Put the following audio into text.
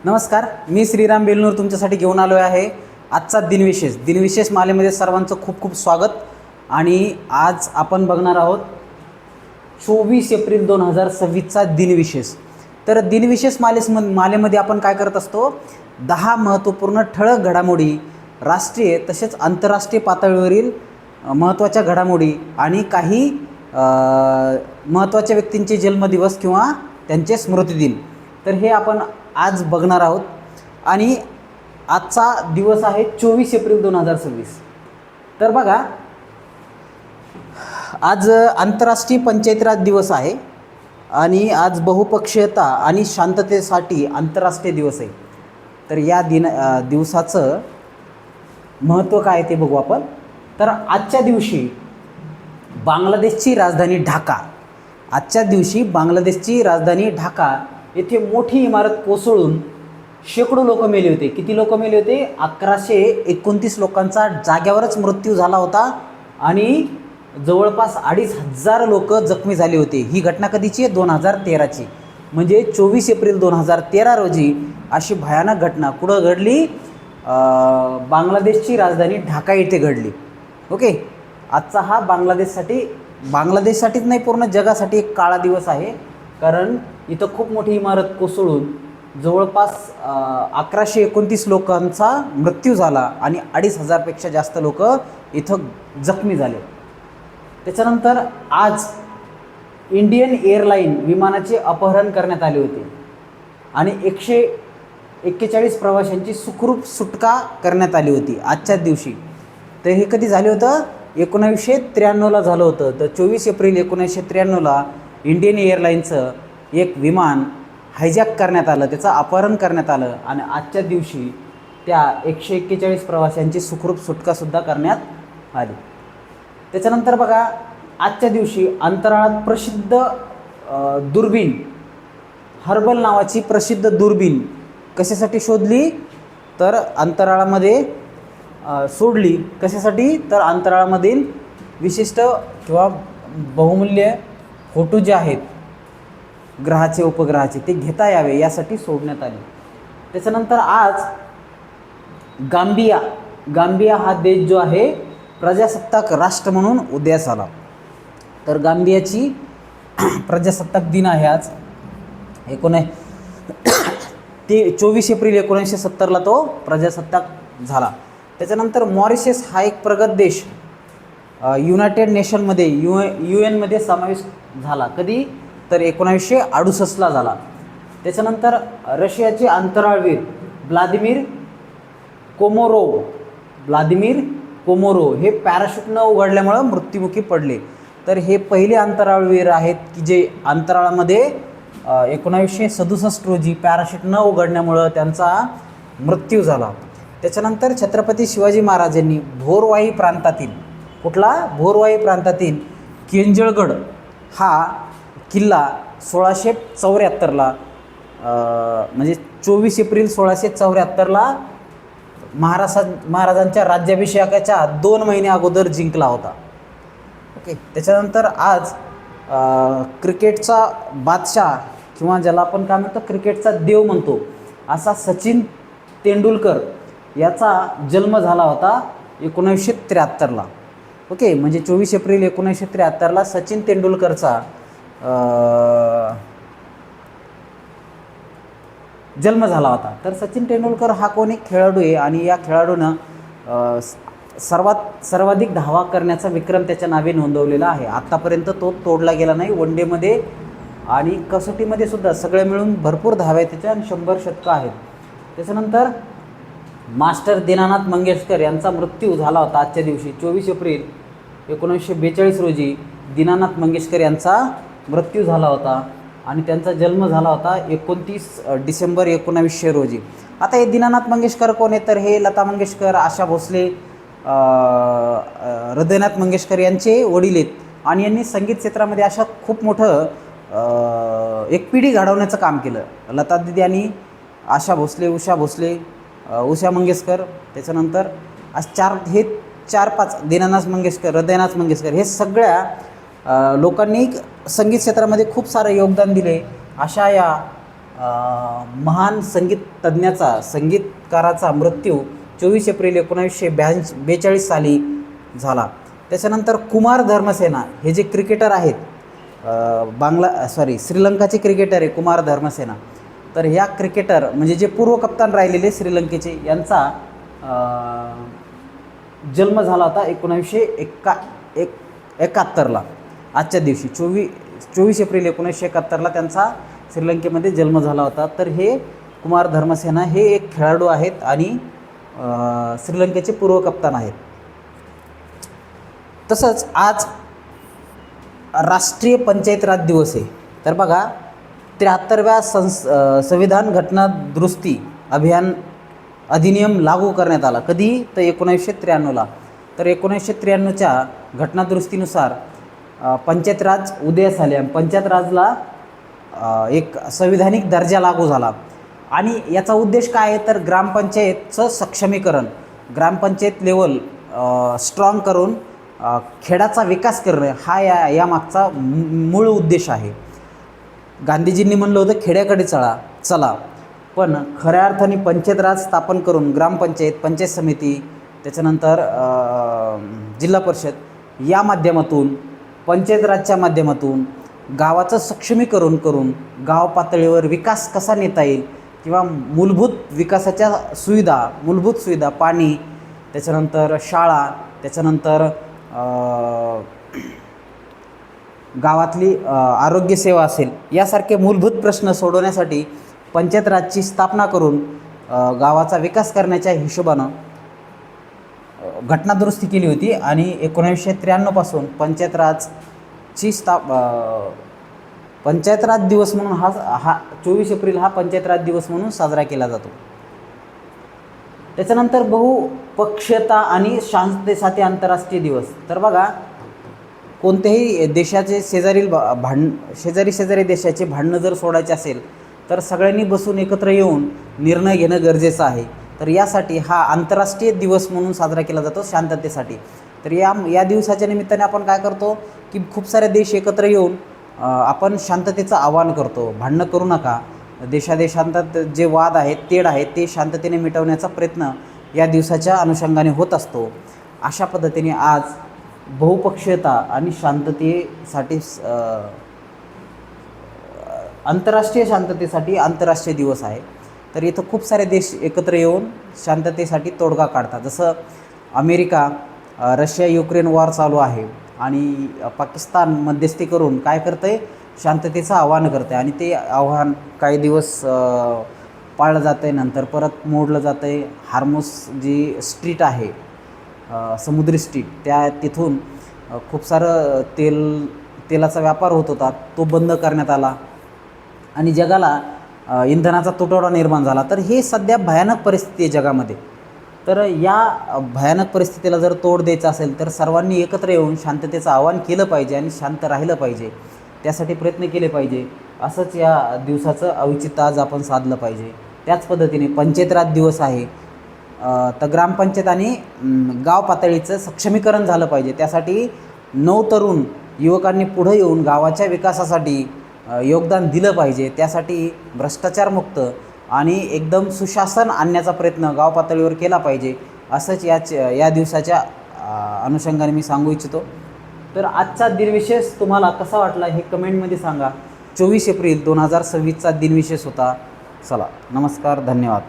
नमस्कार, मी श्रीराम बेलनूर तुमच्यासाठी घेऊन आलो आहे आजचा दिनविशेष मालेमध्ये सर्वांचं खूप खूप स्वागत. आणि आज आपण बघणार आहोत 24 एप्रिल 2026चा दिनविशेष. तर दिनविशेष मालेमध्ये आपण काय करत असतो, 10 महत्त्वपूर्ण ठळक घडामोडी, राष्ट्रीय तसेच आंतरराष्ट्रीय पातळीवरील महत्त्वाच्या घडामोडी आणि काही महत्त्वाच्या व्यक्तींचे जन्मदिवस किंवा त्यांचे स्मृतिदिन, तर हे आपण आज बघणार आहोत. आणि आजचा दिवस आहे 24 एप्रिल 2026. तर बघा, आज आंतरराष्ट्रीय पंचायती राज दिवस आहे आणि आज बहुपक्षीयता आणि शांततेसाठी आंतरराष्ट्रीय दिवस आहे. तर या दिवसाचं महत्त्व काय ते बघू आपण. तर आजच्या दिवशी बांगलादेशची राजधानी ढाका येथे मोठी इमारत कोसळून शेकडो लोक मेले होते. किती लोक मेले होते? 1129 लोकांचा जाग्यावरच मृत्यू झाला होता आणि जवळपास 2500 लोक जखमी झाले होते. ही घटना कधीची आहे? 2013ची. म्हणजे 24 एप्रिल 2013 रोजी अशी भयानक घटना कुठं घडली? बांगलादेशची राजधानी ढाका येथे घडली. ओके, आजचा हा बांगलादेशसाठीच नाही, पूर्ण जगासाठी एक काळा दिवस आहे. कारण इथं खूप मोठी इमारत कोसळून जवळपास 1129 लोकांचा मृत्यू झाला आणि 2500पेक्षा जास्त लोक इथं जखमी झाले. त्याच्यानंतर आज इंडियन एअरलाईन विमानाचे अपहरण करण्यात आले होते आणि 141 प्रवाशांची सुखरूप सुटका करण्यात आली होती आजच्या दिवशी. तर हे कधी झाले होतं? 1993ला झालं होतं. तर 24 एप्रिल 1993ला इंडियन एअरलाईनचं एक विमान हायजॅक करण्यात आलं, त्याचं अपहरण करण्यात आलं आणि आजच्या दिवशी त्या 141 प्रवाशांची सुखरूप सुटकासुद्धा करण्यात आली. त्याच्यानंतर बघा, आजच्या दिवशी अंतराळात प्रसिद्ध दुर्बीण हर्बल नावाची प्रसिद्ध दुर्बीण कशासाठी शोधली? तर अंतराळामध्ये सोडली. कशासाठी? तर अंतराळामधील विशिष्ट किंवा बहुमूल्य फोटो जे आहेत ग्रहाचे उपग्रहाचे ते घेता यावे यासाठी सोडण्यात आले. त्याच्यानंतर आज गांबिया हा देश जो आहे प्रजासत्ताक राष्ट्र म्हणून उदयास आला. तर गांबियाची प्रजासत्ताक दिन आहे आज. 24 एप्रिल 1970ला तो प्रजासत्ताक झाला. त्याच्यानंतर मॉरिशस हा एक प्रगत देश युनायटेड नेशनमध्ये UN समावेश झाला. कधी? तर 1968ला झाला. त्याच्यानंतर रशियाचे अंतराळवीर व्लादिमीर कोमोरोव हे पॅराशूटनं उघडल्यामुळं मृत्युमुखी पडले. तर हे पहिले अंतराळवीर आहेत की जे अंतराळामध्ये 1967 रोजी पॅराशूट न उघडण्यामुळं त्यांचा मृत्यू झाला. त्याच्यानंतर छत्रपती शिवाजी महाराजांनी भोरवाई प्रांतातील केंजळगड हा किल्ला 1674ला म्हणजे 24 एप्रिल 1674ला महाराजांच्या राज्याभिषेकाच्या 2 महिने अगोदर जिंकला होता. ओके. त्याच्यानंतर आज क्रिकेटचा बादशाह किंवा ज्याला आपण काय म्हणतो क्रिकेटचा देव म्हणतो असा सचिन तेंडुलकर याचा जन्म झाला होता 1973ला. ओके, म्हणजे 24 एप्रिल 1973ला सचिन तेंडुलकरचा जन्म झाला होता. तर सचिन तेंडुलकर हा कोण एक खेळाडू आहे आणि या खेळाडूनं सर्वाधिक धावा करण्याचा विक्रम त्याच्या नावे नोंदवलेला आहे. आत्तापर्यंत तो तोडला गेला नाही. वन डेमध्ये आणि कसोटीमध्ये सुद्धा सगळे मिळून भरपूर धावा आहेत त्याच्या आणि 100 शतकं आहेत. त्याच्यानंतर मास्टर दीनानाथ मंगेशकर यांचा मृत्यू झाला होता आजच्या दिवशी 24 एप्रिल 1942 रोजी दीनानाथ मंगेशकर यांचा मृत्यू झाला होता आणि त्यांचा जन्म झाला होता 29 डिसेंबर 1900 रोजी. आता हे दीनानाथ मंगेशकर कोण आहे? तर हे लता मंगेशकर, आशा भोसले, हृदयनाथ मंगेशकर यांचे वडील आहेत आणि यांनी संगीत क्षेत्रामध्ये अशा खूप मोठं एक पिढी घडवण्याचं काम केलं. लता दिदी आणि आशा भोसले, उषा मंगेशकर, त्याच्यानंतर हे 4-5 दीनानाथ मंगेशकर, हृदयनाथ मंगेशकर हे सगळ्या लोकांनी संगीत क्षेत्रामध्ये खूप सारं योगदान दिले. अशा या महान संगीत तज्ज्ञाचा संगीतकाराचा मृत्यू 24 एप्रिल 1942 साली झाला. त्याच्यानंतर कुमार धर्मसेना हे जे क्रिकेटर आहेत, श्रीलंकाचे क्रिकेटर आहे कुमार धर्मसेना. तर ह्या क्रिकेटर म्हणजे जे पूर्व कप्तान राहिलेले श्रीलंकेचे, यांचा जन्म झाला होता 1971ला. आजच्या दिवशी 24 एप्रिल 1971ला त्यांचा श्रीलंकेमध्ये जन्म झाला होता. तर हे कुमार धर्मसेना हे एक खेळाडू आहेत आणि श्रीलंकेचे पूर्व कप्तान आहेत. तसंच आज राष्ट्रीय पंचायत राज दिवस आहे. तर बघा, 73व्या संविधान घटना दुरुस्ती अधिनियम लागू करण्यात आला. कधी? तर 1993ला. तर 1993च्या घटनादुरुस्तीनुसार पंचायत राज उदयास आले आणि पंचायत राजला एक संविधानिक दर्जा लागू झाला. आणि याचा उद्देश काय आहे? तर ग्रामपंचायतचं सक्षमीकरण, ग्रामपंचायत लेवल स्ट्रॉंग करून खेड्याचा विकास करणे हा यामागचा मूळ उद्देश आहे. गांधीजींनी म्हणलं होतं खेड्याकडे चला, पण खऱ्या अर्थाने पंचायत राज स्थापन करून ग्रामपंचायत, पंचायत समिती, त्याच्यानंतर जिल्हा परिषद या माध्यमातून, पंचायत राजच्या माध्यमातून गावाचं सक्षमीकरण करून गाव पातळीवर विकास कसा नेता येईल किंवा मूलभूत विकासाच्या मूलभूत सुविधा, पाणी, त्याच्यानंतर शाळा, त्याच्यानंतर गावातली आरोग्यसेवा असेल, यासारखे मूलभूत प्रश्न सोडवण्यासाठी पंचायत राजची स्थापना करून गावाचा विकास करण्याच्या हिशोबानं घटनादुरुस्ती केली होती. आणि 1993 पासून पंचायत राज दिवस म्हणून हा 24 एप्रिल हा पंचायत राज दिवस म्हणून साजरा केला जातो. त्याच्यानंतर बहुपक्षीयता आणि शांततेसाठी आंतरराष्ट्रीय दिवस. तर बघा, कोणत्याही देशाचे शेजारी देशाचे भांडणं जर सोडायचे असेल तर सगळ्यांनी बसून एकत्र येऊन निर्णय घेणं गरजेचं आहे. तर यासाठी हा आंतरराष्ट्रीय दिवस म्हणून साजरा केला जातो शांततेसाठी. तर या दिवसाच्या निमित्ताने आपण काय करतो की खूप सारे देश एकत्र येऊन आपण शांततेचं आवाहन करतो. भांडणं करू नका, देशादेशांतात जे वाद आहेत, तेढ आहेत, ते शांततेने मिटवण्याचा प्रयत्न या दिवसाच्या अनुषंगाने होत असतो. अशा पद्धतीने आज बहुपक्षीयता आणि शांततेसाठी आंतरराष्ट्रीय शांततेसाठी आंतरराष्ट्रीय दिवस आहे. तर इथं खूप सारे देश एकत्र येऊन शांततेसाठी तोडगा काढतात. जसं अमेरिका, रशिया युक्रेन वॉर चालू आहे आणि पाकिस्तान मध्यस्थी करून काय करतं आहे, शांततेचं आव्हान करतं आहे. आणि ते आव्हान काही दिवस पाळलं जातं आहे, नंतर परत मोडलं जातं आहे. हार्मुस जी स्ट्रीट आहे, समुद्री स्ट्रीट, तिथून खूप सारं तेलाचा व्यापार होत होता, तो बंद करण्यात आला आणि जगाला इंधनाचा तुटवडा निर्माण झाला. तर हे सध्या भयानक परिस्थिती आहे जगामध्ये. तर या भयानक परिस्थितीला जर तोड द्यायचं असेल तर सर्वांनी एकत्र येऊन शांततेचं आवाहन केलं पाहिजे आणि शांत राहिलं पाहिजे, त्यासाठी प्रयत्न केले पाहिजे. असंच या दिवसाचं औचित्य आज आपण साधलं पाहिजे. त्याच पद्धतीने पंचायत राज दिवस आहे, तर ग्रामपंचायत आणि गाव पातळीचं सक्षमीकरण झालं पाहिजे. त्यासाठी नवतरुण युवकांनी पुढं येऊन गावाच्या विकासासाठी योगदान दिलं पाहिजे. त्यासाठी भ्रष्टाचारमुक्त आणि एकदम सुशासन आणण्याचा प्रयत्न गाव पातळीवर केला पाहिजे. असंच या दिवसाच्या अनुषंगाने मी सांगू इच्छितो. तर आजचा दिनविशेष तुम्हाला कसा वाटला हे कमेंटमध्ये सांगा. 24 एप्रिल 2026चा दिनविशेष होता. चला, नमस्कार, धन्यवाद.